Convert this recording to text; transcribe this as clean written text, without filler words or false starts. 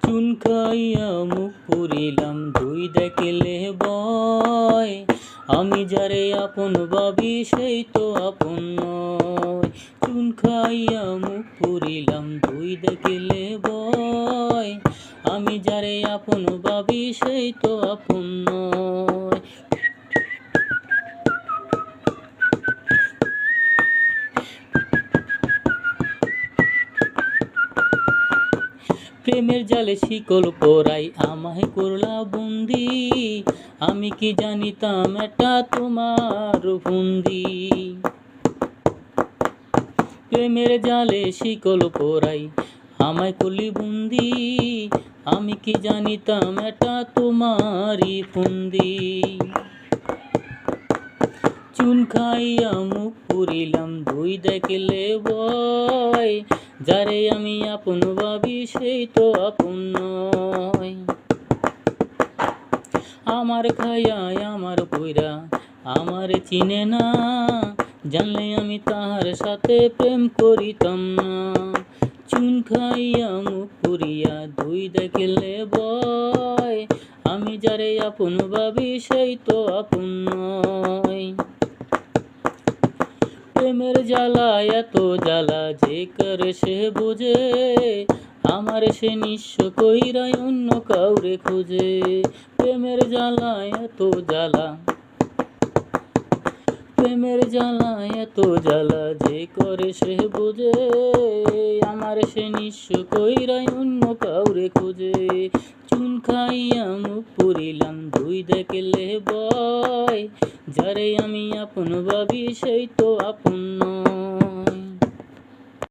চুন খাইয়া মুখ পুরিলাম ধুই দেখলে বয়, আমি যারে আপন ভাবি সেই তো আপন নয়। চুন খাইয়া মুখ পুরিলাম ধুই দেখলে বয়, আমি যারে আপন ভাবি সেই তো আপন নয়। প্রেমের জালে শিকল পরাই আমায় করলা বন্দি, আমি কি জানিতাম এটা তোমার ফন্দি। প্রেমের জালে শিকল পরাই আমায় করলি বন্দি, আমি কি জানিতাম এটা তোমারই ফন্দি। চুন খাইয়া মুখ পুরিলাম ধুই দেখলে বয়, যারে আমি আপন ভাবি সেই তো আপন নয়। আমার খাইয়া আমার পইরা আমার চিনে না, জানলে আমি তাহার সাথে প্রেম করিতাম না। চুন খাইয়া মুখ পুরিয়া ধুই দেখলে বয়, আমি যারে আপন ভাবি সেই তো আপন নয়। প্রেমের জ্বালা এত জ্বালা যে করে সে বোঝে, আমার সে নিঃস্ব কইরাই অন্য কাউরে খোঁজে। প্রেমের জ্বালা এত জ্বালা, প্রেমের জ্বালা এত জ্বালা যে করে সে বোঝে, আমার সে নিঃস্ব কইরাই অন্য কাউরে খোঁজে। চুন খাইয়া মুখ পুরিলাম ধুই দেখলে বয়, যারে আমি আপন ভাবি সেই তো আপন নয়।